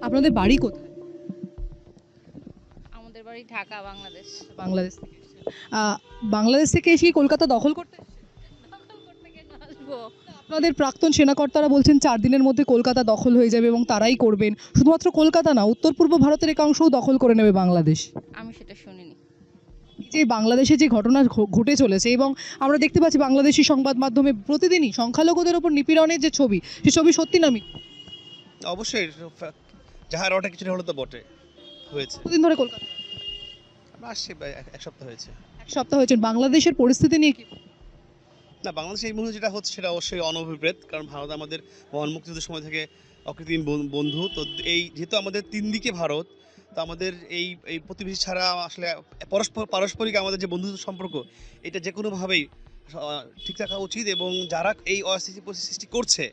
আপনাদের বাড়ি কোথায়? আমাদের বাড়ি ঢাকা, বাংলাদেশ। বাংলাদেশ থেকে এসেছেন। বাংলাদেশ থেকে এসে কি কলকাতা দখল করতে এসেছেন? দখল করতে কেন আসবো? আপনাদের প্রাক্তন সেনাকর্তারা বলছেন ৪ দিনের মধ্যে কলকাতা দখল হয়ে যাবে এবং তারাই করবেন। শুধুমাত্র কলকাতা না, উত্তর পূর্ব ভারতের একাংশও দখল করে নেবে বাংলাদেশ। আমি সেটা শুনিনি। এই যে বাংলাদেশে যে ঘটনা ঘটে চলেছে এবং আমরা দেখতে পাচ্ছি বাংলাদেশি সংবাদ মাধ্যমে প্রতিদিনই সংখ্যালঘুদের ওপর নিপীড়নের যে ছবি, সেই ছবি সত্যি না মিথ্যে? অবশ্যই যাহার ওটা কিছুটা হলো তো বটে হয়েছে। কতদিন ধরে কলকাতা? আমরা আসছি প্রায় এক সপ্তাহ হয়েছে। এক সপ্তাহ হয়েছে। বাংলাদেশের পরিস্থিতি নিয়ে কি? না, বাংলাদেশে এই মুহূর্তে যেটা হচ্ছে সেটা অবশ্যই অনভিপ্রেত, কারণ ভারত আমাদের মহান মুক্তিযুদ্ধের সময় থেকে অকৃত্রিম বন্ধু। তো এই যেহেতু আমাদের তিন দিকে ভারত, তো আমাদের এই এই প্রতিবেশী ছাড়া আসলে পারস্পরিক আমাদের যে বন্ধুত্ব সম্পর্ক, এটা যে কোনোভাবেই ঠিক রাখা উচিত। এবং যারা এই অস্থিতি পরিস্থিতি সৃষ্টি করছে,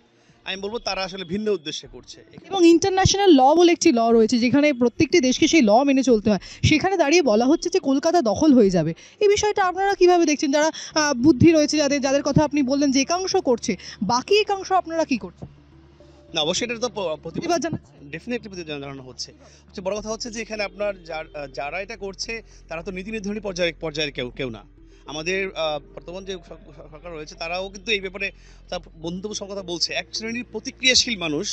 আমি বলবো তারা আসলে ভিন্ন উদ্দেশ্যে করছে। এবং ইন্টারন্যাশনাল ল বলে একটি ল রয়েছে যেখানে প্রত্যেকটি দেশকে সেই ল মেনে চলতে হয়, সেখানে দাঁড়িয়ে বলা হচ্ছে যে কলকাতা দখল হয়ে যাবে। এই বিষয়টা আপনারা কিভাবে দেখছেন? যারা বুদ্ধি রয়েছে, যাদের যাদের কথা আপনি বললেন যে একাংশ করছে, বাকি একাংশ আপনারা কি করছেন? না, অবশ্যই এটা তো প্রতিবাদ জানাচ্ছেন? ডেফিনেটলি প্রতিবাদ জানানো হচ্ছে। সবচেয়ে বড় কথা হচ্ছে যে এখানে আপনার যারা এটা করছে তারা তো নীতি নির্ধারণী পর্যায়ের কেউ কেউ না। আমাদের বর্তমান যে সরকার রয়েছে তারাও কিন্তু এই ব্যাপারে তার বন্ধুত্ব কথা বলছে। এক শ্রেণীর প্রতিক্রিয়াশীল মানুষ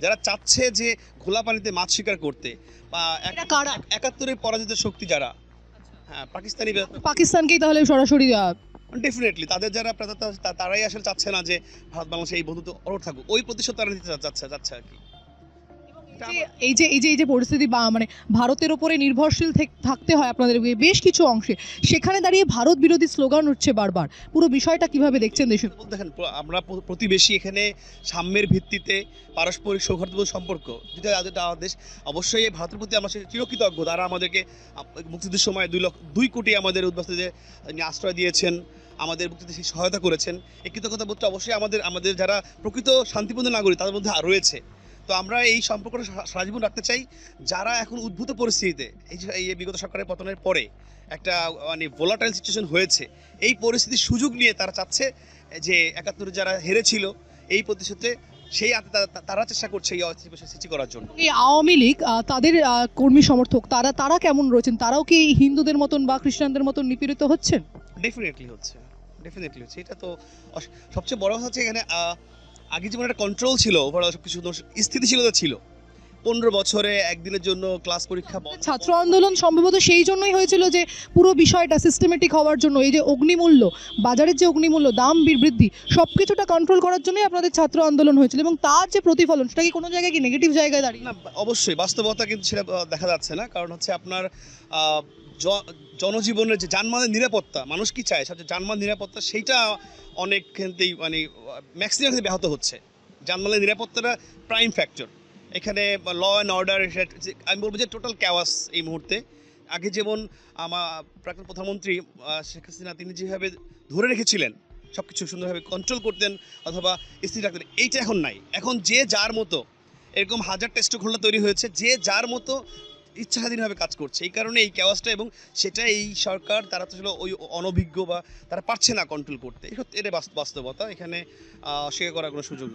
যারা চাচ্ছে যে খোলা পানিতে মাছ শিকার করতে, বা এটা কারা? ৭১-এর পরাজিত শক্তি যারা, হ্যাঁ, পাকিস্তানকেই তাহলে সরাসরি ডেফিনেটলি তাদের যারা তারাই আসলে চাচ্ছে না যে ভারত বাংলাদেশে এই বন্ধুত্ব অটুট থাকুক। ওই প্রতিশোধ তারা নিতে চাচ্ছে আর কি। এই যে পরিস্থিতি বা মানে ভারতের উপরে নির্ভরশীল থাকতে হয় আপনাদের বেশ কিছু অংশে, সেখানে দাঁড়িয়ে ভারত বিরোধী স্লোগান উঠছে বারবার। পুরো বিষয়টা কিভাবে দেখছেন দেশে? দেখেন, আমরা প্রতিবেশী, এখানে সাম্যের ভিত্তিতে পারস্পরিক সৌহার্দ্যপূর্ণ সম্পর্ক যেটা আমাদের দেশ। অবশ্যই এই ভারতের প্রতি আমরা চিরকৃতজ্ঞ। তারা আমাদেরকে মুক্তিযুদ্ধের সময় 2 কোটি আমাদের উদ্বাস্তুদের আশ্রয় দিয়েছেন, আমাদের মুক্তিযুদ্ধে সহায়তা করেছেন। এই কৃতজ্ঞতা বোধটা অবশ্যই আমাদের যারা প্রকৃত শান্তিপূর্ণ নাগরিক তাদের মধ্যে রয়েছে। তো আমরা এই সম্পর্কটা সারা জীবন রাখতে চাই। যারা এখন উদ্ভূত পরিস্থিতিতে এই বিগত সরকারের পতনের পরে একটা মানে ভোলাটাইল সিচুয়েশন হয়েছে, এই পরিস্থিতির সুযোগ নিয়ে তারা চাচ্ছে যে ৭১ যারা হেরেছিল এই প্রতিশোধে সেই তারা চেষ্টা করছে এই অস্থিতিশীল সৃষ্টি করার জন্য। এই আওয়ামী লীগ তাদের কর্মী সমর্থক তারা কেমন রয়েছেন? তারাও কি হিন্দুদের মতন বা খ্রিস্টানদের মতন নিপীড়িত হচ্ছেন? ডেফিনেটলি হচ্ছে। এটা তো সবচেয়ে বড় কথা হচ্ছে এখানে আগে যেমন একটা কন্ট্রোল ছিল, ওভারঅল সবকিছু স্থিতিশীলতা ছিল। 15 বছরে একদিনের জন্য ক্লাস পরীক্ষা বন্ধ। ছাত্র আন্দোলন সম্ভবত সেই জন্যই হয়েছিল যে পুরো বিষয়টা সিস্টেমেটিক হওয়ার জন্য। এই যে অগ্নিমূল্য, বাজারের যে অগ্নিমূল্য, দাম বৃদ্ধি, সব কিছুটা কন্ট্রোল করার জন্যই আপনাদের ছাত্র আন্দোলন হয়েছিল এবং তার যে প্রতিফলন সেটা কি কোনো জায়গায় কি নেগেটিভ জায়গায় দাঁড়িয়ে? না, অবশ্যই বাস্তবতা কিন্তু সেটা দেখা যাচ্ছে না। কারণ হচ্ছে আপনার জনজীবনের যে যানবাহনের নিরাপত্তা, মানুষ কি চায় সবচেয়ে যানবাহন নিরাপত্তা, সেইটা অনেক ক্ষেত্রেই মানে ম্যাক্সিমাম ক্ষেত্রে ব্যাহত হচ্ছে। যানবাহনের নিরাপত্তাটা প্রাইম ফ্যাক্টর এখানে। ল অ্যান্ড অর্ডার, আমি বলবো যে টোটাল ক্যাওয়াস এই মুহূর্তে। আগে যেমন আমার প্রাক্তন প্রধানমন্ত্রী শেখ হাসিনা তিনি যেভাবে ধরে রেখেছিলেন, সব কিছু সুন্দরভাবে কন্ট্রোল করতেন অথবা স্থির রাখতেন, এইটা এখন নাই। এখন যে যার মতো, এরকম হাজার টেস্ট খোলা তৈরি হয়েছে, যে যার মতো ইচ্ছা স্বাধীনভাবে কাজ করছে। এই কারণে এই ক্যাওয়াসটা, এবং সেটা এই সরকার তারা তো আসলে ওই অনভিজ্ঞ বা তারা পারছে না কন্ট্রোল করতে। এটা বাস্তবতা, এখানে অস্বীকার করার কোনো সুযোগ নেই।